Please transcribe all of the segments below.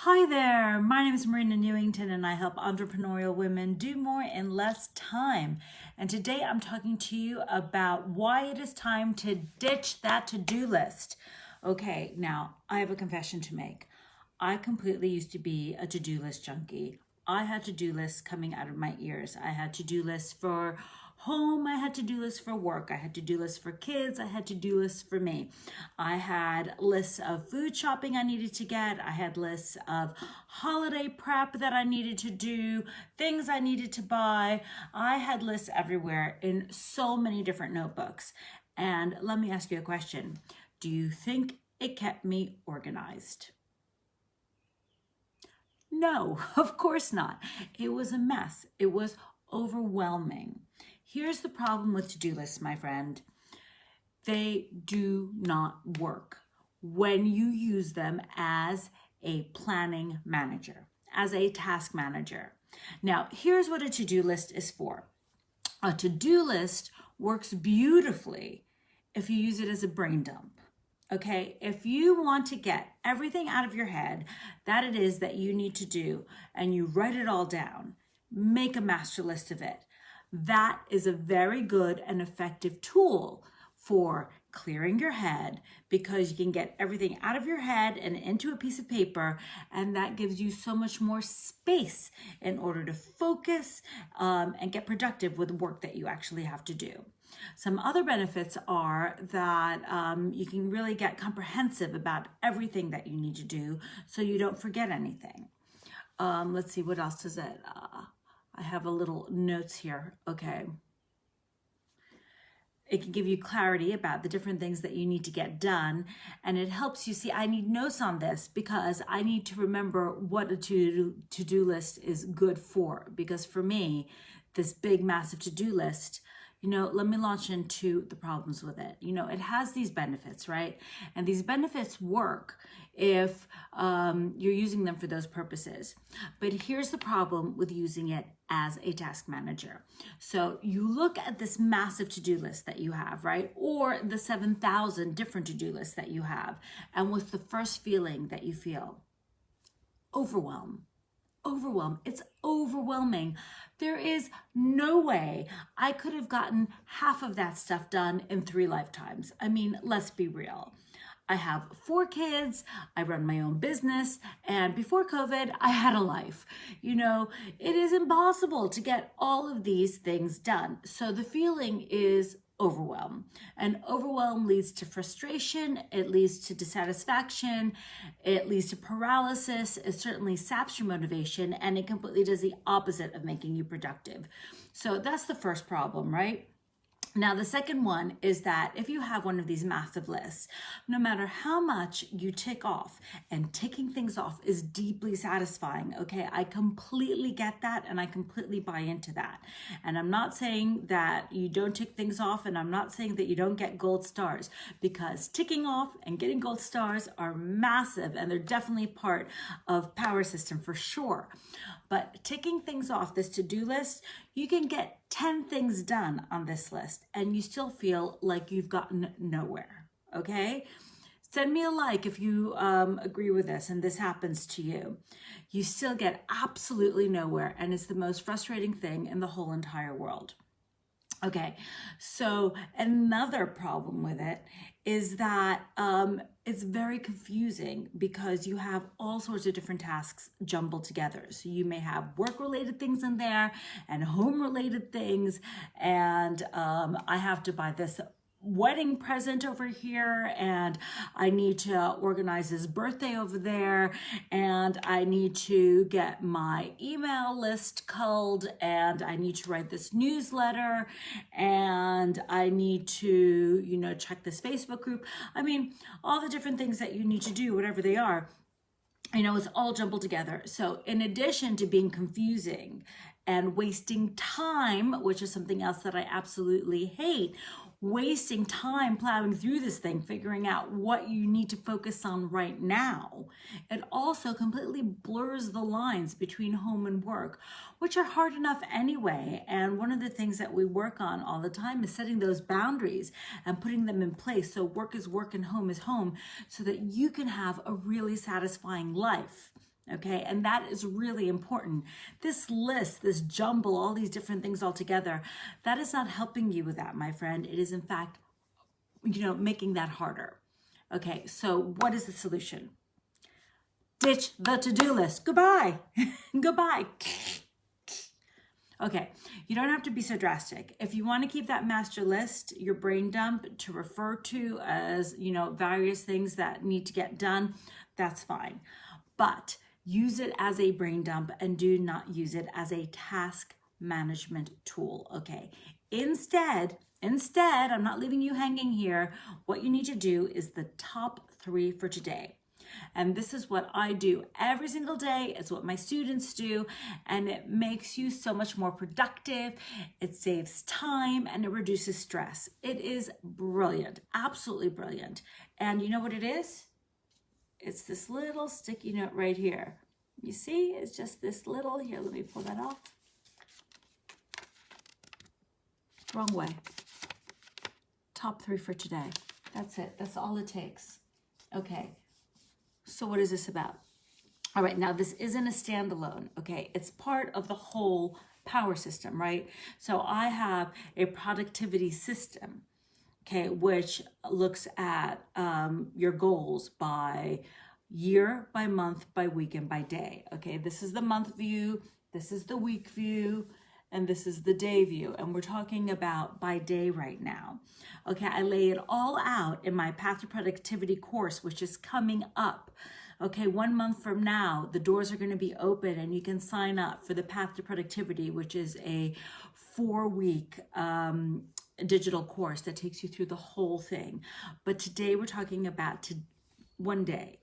Hi there, my name is Marina Newington and I help entrepreneurial women do more in less time. And today I'm talking to you about why it is time to ditch that to-do list. Okay, now I have a confession to make. I completely used to be a to-do list junkie. I had to-do lists coming out of my ears. I had to-do lists for home, I had to-do lists for work, I had to-do lists for kids, I had to-do lists for me. I had lists of food shopping I needed to get, I had lists of holiday prep that I needed to do, things I needed to buy. I had lists everywhere in so many different notebooks. And let me ask you a question. Do you think it kept me organized? No, of course not. It was a mess. It was overwhelming. Here's the problem with to-do lists, my friend. They do not work when you use them as a planning manager, as a task manager. Now, here's what a to-do list is for. A to-do list works beautifully if you use it as a brain dump. Okay, if you want to get everything out of your head that it is that you need to do and you write it all down, make a master list of it. That is a very good and effective tool for clearing your head because you can get everything out of your head and into a piece of paper, and that gives you so much more space in order to focus and get productive with the work that you actually have to do. Some other benefits are that you can really get comprehensive about everything that you need to do so you don't forget anything. Let's see, what else does it? I have a little notes here. Okay. It can give you clarity about the different things that you need to get done. And it helps you see, I need notes on this because I need to remember what a to-do list is good for. Because for me, this big, massive to-do list, let me launch into the problems with it. It has these benefits, right? And these benefits work if you're using them for those purposes. But here's the problem with using it as a task manager. So you look at this massive to-do list that you have, right? Or the 7,000 different to-do lists that you have. And what's the first feeling that you feel? Overwhelm. It's overwhelming. There is no way I could have gotten half of that stuff done in 3 lifetimes. I mean, let's be real. I have 4 kids, I run my own business, and before COVID, I had a life. It is impossible to get all of these things done. So the feeling is overwhelm. And overwhelm leads to frustration, it leads to dissatisfaction, it leads to paralysis, it certainly saps your motivation, and it completely does the opposite of making you productive. So that's the first problem, right? Now, the second one is that if you have one of these massive lists, no matter how much you tick off, and ticking things off is deeply satisfying, okay? I completely get that and I completely buy into that. And I'm not saying that you don't tick things off, and I'm not saying that you don't get gold stars, because ticking off and getting gold stars are massive and they're definitely part of PowerSystem for sure. But ticking things off this to-do list, you can get 10 things done on this list and you still feel like you've gotten nowhere, okay? Send me a like if you agree with this and this happens to you. You still get absolutely nowhere, and it's the most frustrating thing in the whole entire world. Okay, so another problem with it is that it's very confusing because you have all sorts of different tasks jumbled together. So you may have work-related things in there and home-related things, and I have to buy this wedding present over here, and I need to organize his birthday over there, and I need to get my email list culled, and I need to write this newsletter, and I need to, check this Facebook group. I mean, all the different things that you need to do, whatever they are, it's all jumbled together. So in addition to being confusing and wasting time, which is something else that I absolutely hate, wasting time plowing through this thing, figuring out what you need to focus on right now, it also completely blurs the lines between home and work, which are hard enough anyway. And one of the things that we work on all the time is setting those boundaries and putting them in place so work is work and home is home, so that you can have a really satisfying life. Okay, and that is really important. This list, this jumble, all these different things all together, that is not helping you with that, my friend. It is in fact, making that harder. Okay, so what is the solution? Ditch the to-do list. Goodbye. Goodbye. Okay, you don't have to be so drastic. If you want to keep that master list, your brain dump, to refer to as, various things that need to get done, that's fine. But use it as a brain dump and do not use it as a task management tool, okay? Instead, I'm not leaving you hanging here. What you need to do is the top 3 for today. And this is what I do every single day. It's what my students do. And it makes you so much more productive. It saves time and it reduces stress. It is brilliant, absolutely brilliant. And you know what it is? It's this little sticky note right here. You see, it's just this little, here, let me pull that off. Wrong way. Top 3 for today. That's it, that's all it takes. Okay. So what is this about? All right, now this isn't a standalone, okay? It's part of the whole PowerSystem, right? So I have a productivity system, okay, which looks at your goals by year, by month, by week, and by day, okay? This is the month view, this is the week view, and this is the day view, and we're talking about by day right now. Okay, I lay it all out in my Path to Productivity course, which is coming up. Okay, 1 month from now, the doors are going to be open and you can sign up for the Path to Productivity, which is a 4-week digital course that takes you through the whole thing. But today we're talking about 1 day.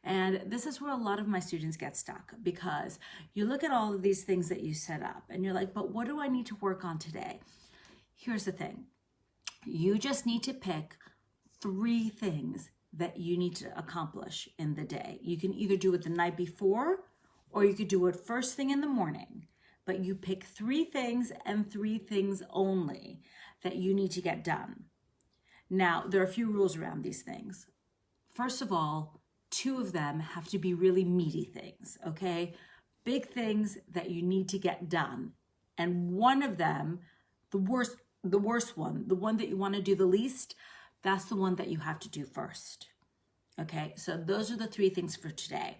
And this is where a lot of my students get stuck, because you look at all of these things that you set up and you're like, but what do I need to work on today? Here's the thing. You just need to pick 3 things that you need to accomplish in the day. You can either do it the night before or you could do it first thing in the morning, but you pick 3 things and 3 things only that you need to get done. Now, there are a few rules around these things. First of all, 2 of them have to be really meaty things, okay? Big things that you need to get done. And one of them, the worst one, the one that you want to do the least, that's the one that you have to do first. Okay, so those are the 3 things for today.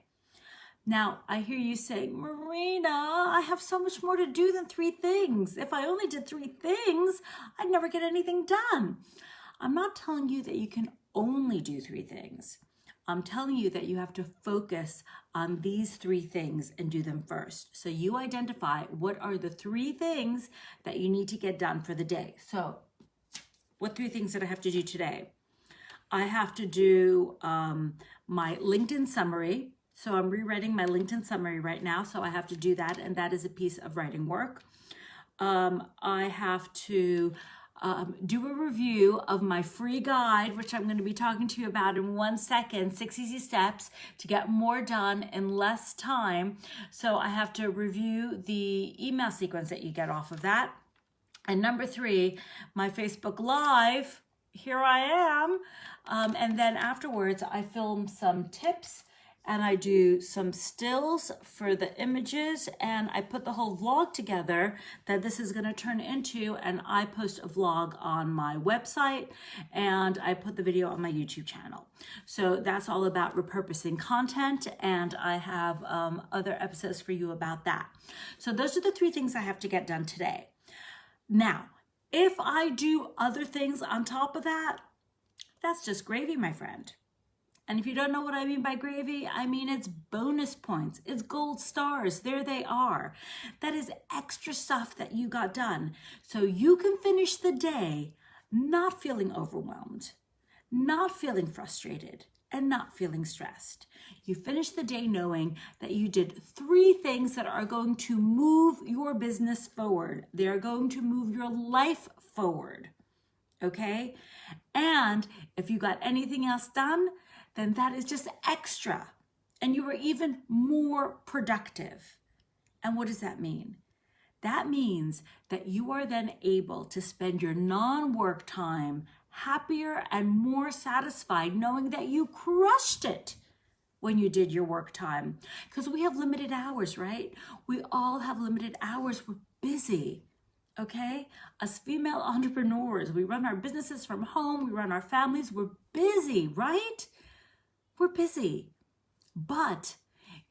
Now, I hear you saying, Marina, I have so much more to do than 3 things. If I only did 3 things, I'd never get anything done. I'm not telling you that you can only do 3 things. I'm telling you that you have to focus on these 3 things and do them first. So you identify what are the 3 things that you need to get done for the day. So what 3 things did I have to do today? I have to do my LinkedIn summary. So I'm rewriting my LinkedIn summary right now. So I have to do that. And that is a piece of writing work. I have to do a review of my free guide, which I'm going to be talking to you about in 1 second, 6 easy steps to get more done in less time. So I have to review the email sequence that you get off of that. And number 3, my Facebook Live, here I am. And then afterwards, I film some tips and I do some stills for the images, and I put the whole vlog together that this is gonna turn into, and I post a vlog on my website and I put the video on my YouTube channel. So that's all about repurposing content, and I have other episodes for you about that. So those are the 3 things I have to get done today. Now, if I do other things on top of that, that's just gravy, my friend. And if you don't know what I mean by gravy, I mean it's bonus points. It's gold stars. There they are. That is extra stuff that you got done. So you can finish the day not feeling overwhelmed, not feeling frustrated, and not feeling stressed. You finish the day knowing that you did 3 things that are going to move your business forward. They are going to move your life forward. Okay? And if you got anything else done, then that is just extra. And you were even more productive. And what does that mean? That means that you are then able to spend your non-work time happier and more satisfied, knowing that you crushed it when you did your work time, because we have limited hours, right? We all have limited hours. We're busy. Okay? As female entrepreneurs, we run our businesses from home, we run our families, we're busy, right? We're busy. But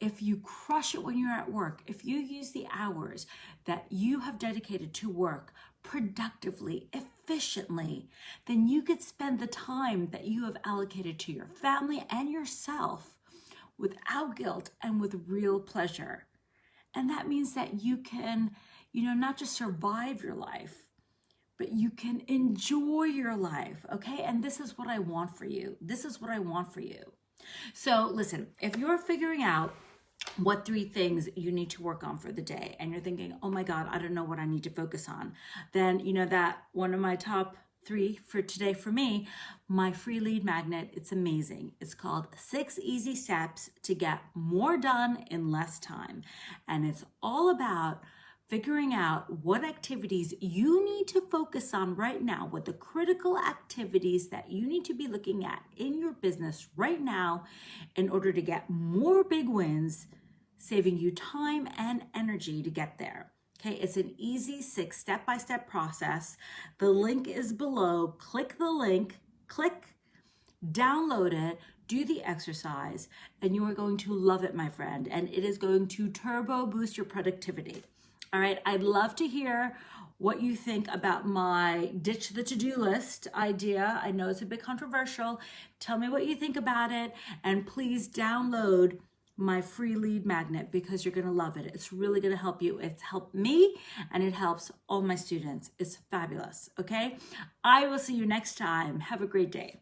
if you crush it when you're at work, if you use the hours that you have dedicated to work productively, efficiently, then you could spend the time that you have allocated to your family and yourself without guilt and with real pleasure. And that means that you can, not just survive your life, but you can enjoy your life, okay? And this is what I want for you. This is what I want for you. So listen, if you're figuring out what 3 things you need to work on for the day, and you're thinking, oh my God, I don't know what I need to focus on, then you know that one of my top 3 for today for me, my free lead magnet, it's amazing. It's called 6 Easy Steps to Get More Done in Less Time. And it's all about figuring out what activities you need to focus on right now, what the critical activities that you need to be looking at in your business right now in order to get more big wins, saving you time and energy to get there. Okay, it's an easy 6 step-by-step process. The link is below. Click the link, download it, do the exercise, and you are going to love it, my friend. And it is going to turbo boost your productivity. All right, I'd love to hear what you think about my ditch the to-do list idea. I know it's a bit controversial. Tell me what you think about it, and please download my free lead magnet because you're going to love it. It's really going to help you. It's helped me and it helps all my students. It's fabulous. Okay. I will see you next time. Have a great day.